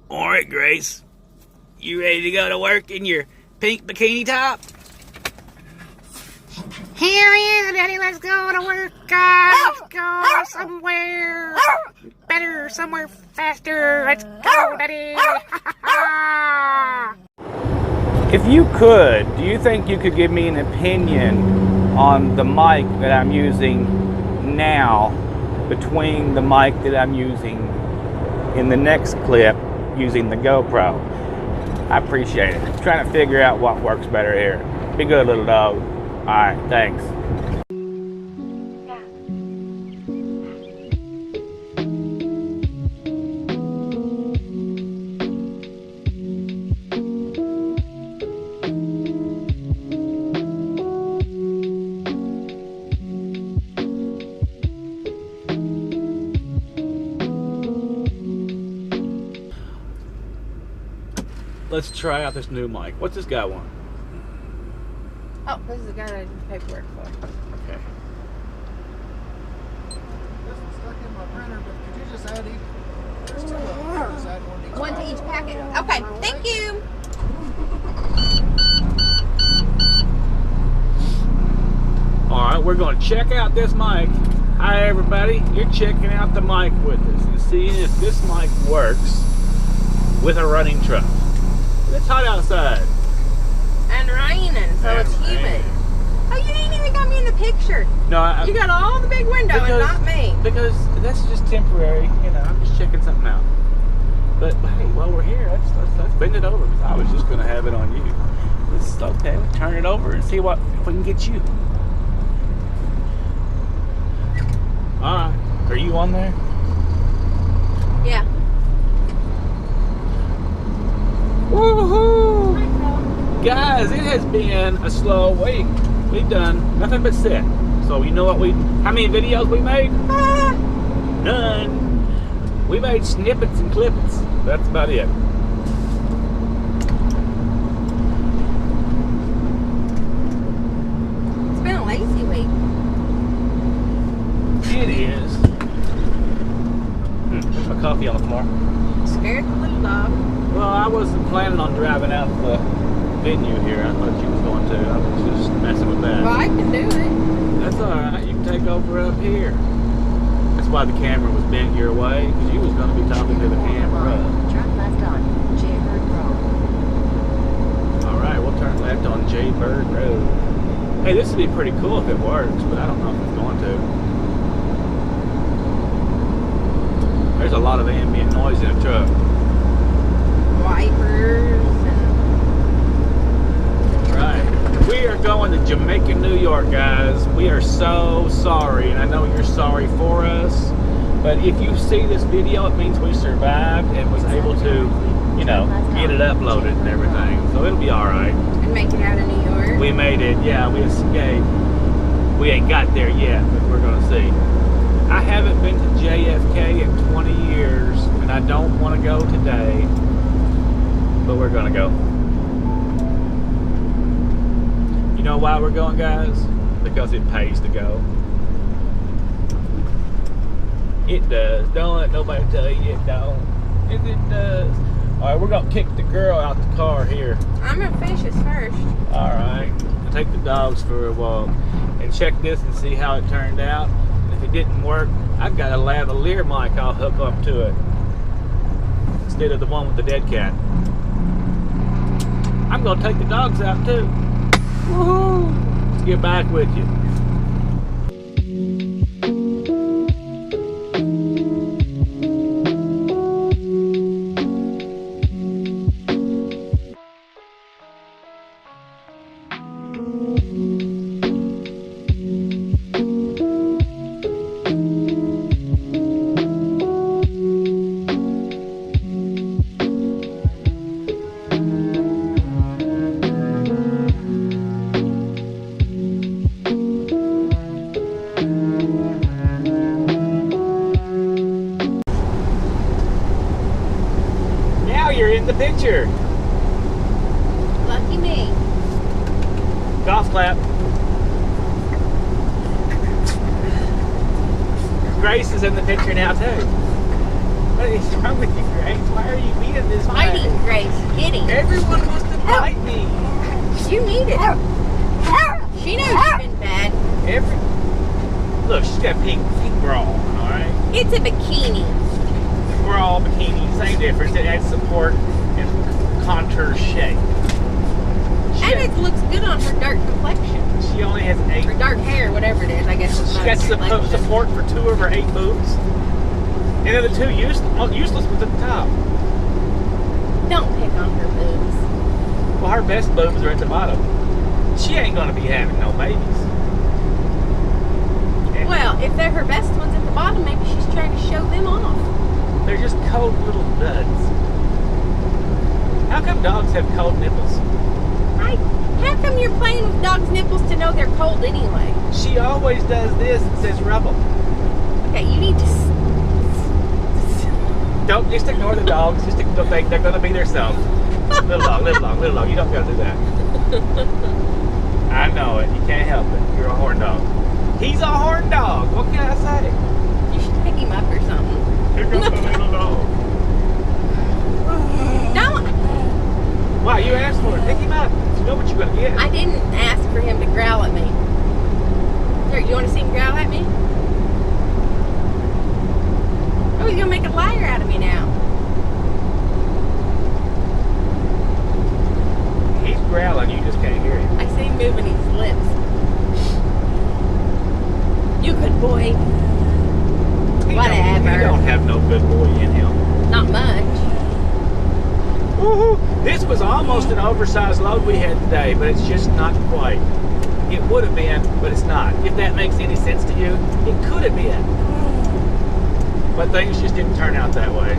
All right, Grace. You ready to go to work in your pink bikini top? Hell yeah, Daddy, let's go to work, guys. Let's go somewhere better, somewhere faster. Let's go, Daddy. If you could, do you think you could give me an opinion on the mic that I'm using now between the mic that I'm using in the next clip using the GoPro? I appreciate it. I'm trying to figure out what works better here. Be good, little dog. All right, thanks. Let's try out this new mic. What's this guy want? Oh, this is the guy that I did the paperwork for. Okay. This one's stuck in my printer, but could you just add each? There's two of them. Just add one to each. One to each packet. Okay, thank you. All right, we're going to check out this mic. Hi, everybody. You're checking out the mic with us and seeing if this mic works with a running truck. It's hot outside. And raining, so it's humid. Oh, you didn't even got me in the picture. No, You got all the big window and not me. Because that's just temporary. You know, I'm just checking something out. But hey, while we're here, let's bend it over. Because I was just going to have it on you. It's okay. Turn it over and see what if we can get you. All right. Are you on there? Yeah. Woohoo! Guys, it has been a slow week. We've done nothing but sit. So you know what how many videos we made? None. We made snippets and clippets. That's about it. It's been a lazy week. It is. There's my coffee on the floor. Scared the little dog. Well, I wasn't planning on driving out the venue here. I thought you was going to. I was just messing with that. Well, I can do it. That's all right. You can take over up here. That's why the camera was bent your way, because you was going to be talking to the camera. Turn left on Jaybird Road. All right, we'll turn left on Jaybird Road. Hey, this would be pretty cool if it works, but I don't know if it's going to. There's a lot of ambient noise in a truck. Wipers and... Right. We are going to Jamaica, New York, guys. We are so sorry, and I know you're sorry for us, but if you see this video, it means we survived and was able to, you know, get it uploaded and everything, so it'll be all right. And make it out of New York. We made it. Yeah, we escaped. We ain't got there yet, but we're going to see. I haven't been to JFK in 20 years, and I don't want to go today, but we're going to go. You know why we're going, guys? Because it pays to go. It does. Don't let nobody tell you it don't. It does. All right, we're going to kick the girl out the car here. I'm going to finish this first. All right. I'll take the dogs for a walk and check this and see how it turned out. If it didn't work, I've got a lavalier mic I'll hook up to it instead of the one with the dead cat. I'm going to take the dogs out too. Woohoo! Let's get back with you. You're in the picture. Lucky me. Golf clap. Grace is in the picture now too. What is wrong with you, Grace? Why are you being this Biting, way? Grace. Hitting. Everyone wants to bite me. You need it. She knows you've been bad. Look, she's got a pink bra on, all right? It's a bikini. Bra, bikini, same difference. It adds support and contour shape. And it looks good on her dark complexion. She only has 8. Or dark hair, whatever it is. I guess it's She not got complexion. support for 2 of her 8 boobs. And then the 2 useless ones at the top. Don't pick on her boobs. Well, her best boobs are at the bottom. She ain't gonna be having no babies. And Well, if they're her best ones at the bottom, maybe she's trying to show them off. they're just cold little duds. How come dogs have cold nipples? How come you're playing with dogs' nipples to know they're cold anyway? She always does this and says rub 'em. Okay, you need to... Don't just ignore the dogs. Just they're gonna be themselves. Little dog, little dog, little dog. You don't gotta do that. I know it. You can't help it. You're a horn dog. He's a horn dog. What can I say? You should pick him up or something. Here comes the little dog. Don't! Wow, you asked for it. Pick him up. You know what you're gonna get. I didn't ask for him to growl at me. Here, you want to see him growl at me? Oh, he's gonna make a liar out of me now. He's growling. You just can't hear him. I see him moving his lips. You good boy. He Whatever. don't have no good boy in him. Not much. Woohoo! This was almost an oversized load we had today, but it's just not quite. It would have been, but it's not. If that makes any sense to you, it could have been. But things just didn't turn out that way.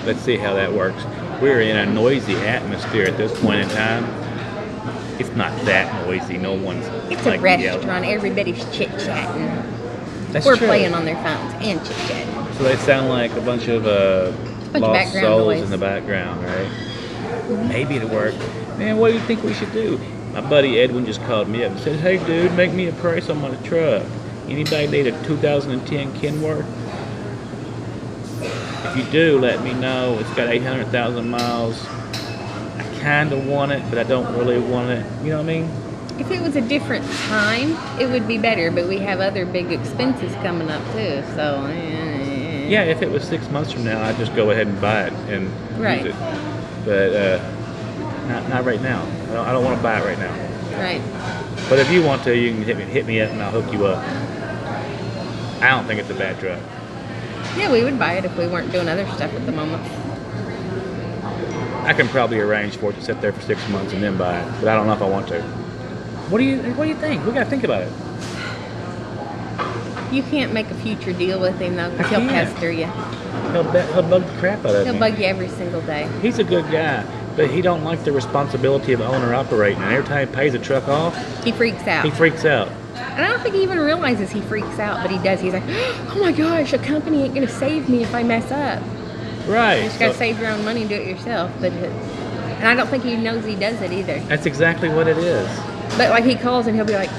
Let's see how that works. We're in a noisy atmosphere at this point in time. It's not that noisy. No one's It's like a restaurant. Everybody's chit-chatting. That's We're true. playing on their phones and chit-chatting. So they sound like a bunch of Bunch of lost background souls noise. in the background, right? Maybe it'll work. Man, what do you think we should do? My buddy Edwin just called me up and said, "Hey, dude, make me a price on my truck. Anybody need a 2010 Kenworth? If you do, let me know. It's got 800,000 miles. I kind of want it, but I don't really want it. You know what I mean?" If it was a different time, it would be better, but we have other big expenses coming up too, so... Yeah, if it was 6 months from now, I'd just go ahead and buy it and Right. use it. But not right now. I don't want to buy it right now. Right. But if you want to, you can hit me up and I'll hook you up. I don't think it's a bad truck. Yeah, we would buy it if we weren't doing other stuff at the moment. I can probably arrange for it to sit there for 6 months and then buy it, but I don't know if I want to. What do you think? We got to think about it. You can't make a future deal with him though, because I he'll can't. pester you. He'll bug the crap out of He'll me. bug you every single day. He's a good guy, but he don't like the responsibility of owner operating. And every time he pays a truck off, He freaks out. he freaks out. And I don't think he even realizes he freaks out, but he does. He's like, oh my gosh, a company ain't going to save me if I mess up. Right. You just got to So save your own money and do it yourself. And I don't think he knows he does it either. that's exactly what it is. But like he calls and he'll be like,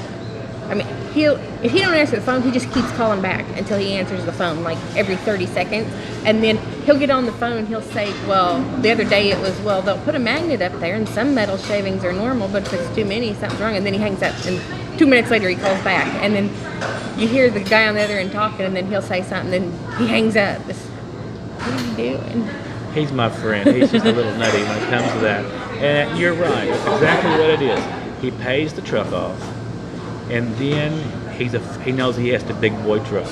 I mean, if he don't answer the phone, he just keeps calling back until he answers the phone, like every 30 seconds. And then he'll get on the phone and he'll say, well, the other day it was, well, they'll put a magnet up there and some metal shavings are normal, but if it's too many, something's wrong. And then he hangs up and 2 minutes later he calls back. And then you hear the guy on the other end talking and then he'll say something, then he hangs up. What are you doing? He's my friend. He's just a little nutty when it comes to that. And you're right. That's exactly what it is. He pays the truck off, and then he knows he has the big boy truck,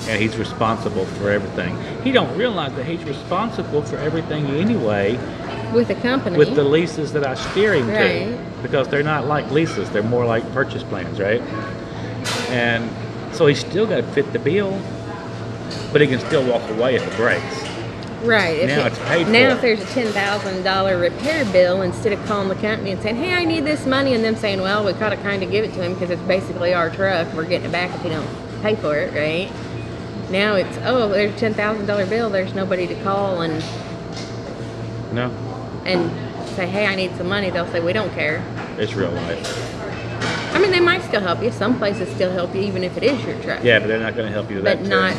and he's responsible for everything. He don't realize that he's responsible for everything anyway. With a company. With the leases that I steer him Right. to, because they're not like leases; they're more like purchase plans, right? And so he's still got to fit the bill, but he can still walk away if it breaks. Right. Now it's paid now for. if there's a $10,000 repair bill, instead of calling the company and saying, "Hey, I need this money," and them saying, "Well, we gotta kind of give it to him because it's basically our truck. We're getting it back if you don't pay for it," right? Now it's, oh, there's a $10,000 bill. There's nobody to call and No, say, "Hey, I need some money." They'll say, "We don't care." it's real life. I mean, they might still help you. Some places still help you, even if it is your truck. Yeah, but they're not going to help you with But that. not-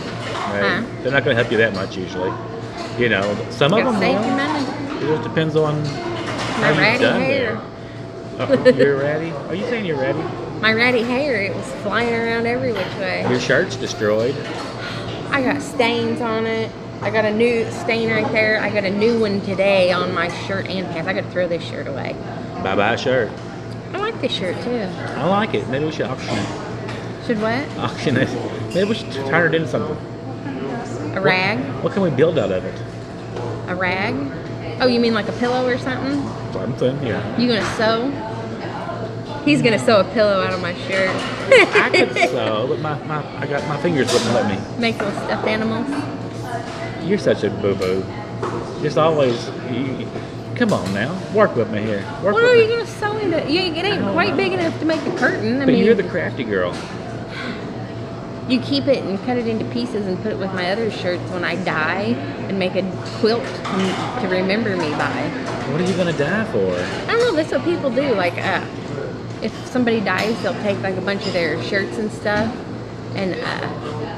Right? They're not going to help you that much usually. You know, some You of them gotta save your will. money. It just depends on My how you've ratty done hair. there. Oh, you're ratty? Are you saying you're ratty? My ratty hair, it was flying around every which way. Your shirt's destroyed. I got stains on it. I got a new stain right there. I got a new one today on my shirt and pants. I got to throw this shirt away. Bye-bye shirt. I like this shirt too. I like it. Maybe we should auction it. Should what? Auction it. Maybe we should turn it into something. A rag? What can we build out of it? A rag? Oh, you mean like a pillow or something? Something, yeah. You gonna sew? He's gonna sew a pillow out of my shirt. I could sew, but my fingers wouldn't let me. Make little stuffed animals. You're such a boo-boo. Just always, come on now. Work with me here. Work What with are me. you gonna sew into? It ain't quite big enough to make a curtain. I But mean, you're the crafty girl. you keep it and cut it into pieces and put it with my other shirts when I die and make a quilt to remember me by. What are you gonna die for? I don't know. That's what people do. Like, if somebody dies, they'll take like a bunch of their shirts and stuff and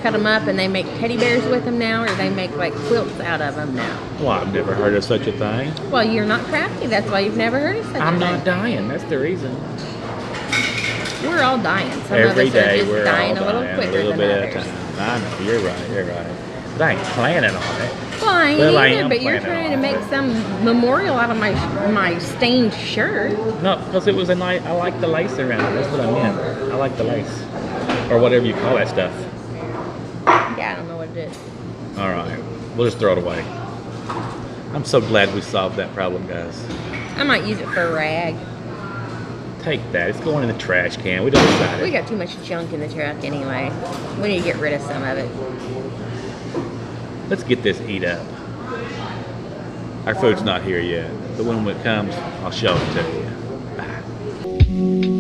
cut them up, and they make teddy bears with them now, or they make like quilts out of them now. Well, I've never heard of such a thing. Well, you're not crafty. That's why you've never heard of such a I'm thing. not dying. That's the reason. We're all dying. Some Every of us are day just we're dying all a little dying quicker a little than bit others. at a time. I know. You're right. You're right. But I ain't planning on it. Well, I ain't Well, I either, am but you're planning trying to on make it. some memorial out of my stained shirt. No, because it was a nice. I like the lace around it. That's what I meant. I like the lace, or whatever you call that stuff. Yeah, I don't know what it is. All right, we'll just throw it away. I'm so glad we solved that problem, guys. I might use it for a rag. Take that. It's going in the trash can. We don't decide We it. got too much junk in the truck anyway. We need to get rid of some of it. Let's get this eat up. Our food's not here yet, but when it comes, I'll show it to you. Bye.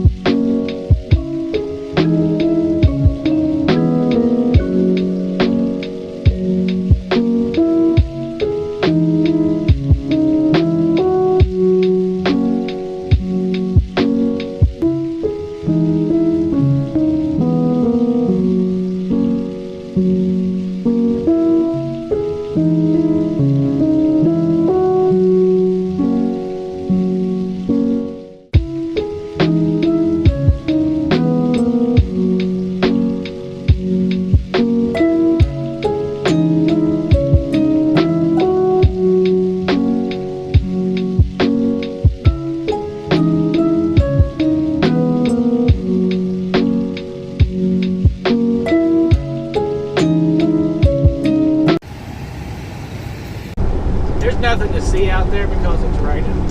There's nothing to see out there because it's raining,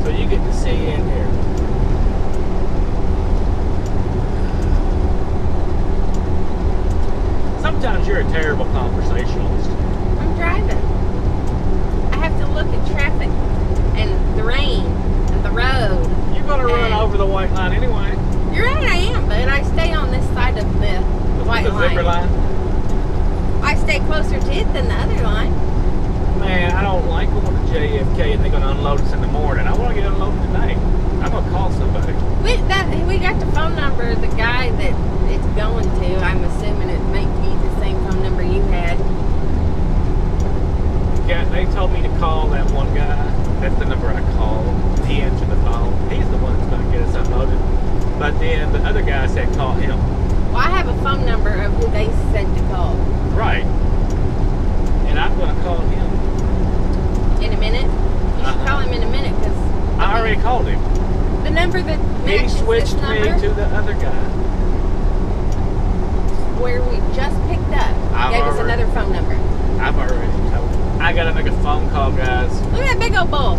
so you get to see in here. Sometimes you're a terrible conversationalist. I'm driving. I have to look at traffic and the rain and the road. You're gonna run And- over the white line anyway. You're right, I am, but I stay on this side of the white The zebra line. I stay closer to it than the other line. Man, I don't like going to JFK and they're gonna unload us in the morning. I want to get unloaded tonight. I'm gonna call somebody. We got the phone number of the guy that it's going to. I'm assuming it may be the same phone number you had. Yeah, they told me to call that one guy. That's the number I called. He answered the phone. He's the one that's gonna get us unloaded. But then the other guy said call him. Well, I have a phone number of who they said to call. Right. And I'm gonna call him. In a minute? You should call him in a minute, because I already called him. the number that He matches switched this me number to the other guy. where we just picked up I've gave us already- another phone number. I've already told him. I gotta make a phone call, guys. Look at that big old bull.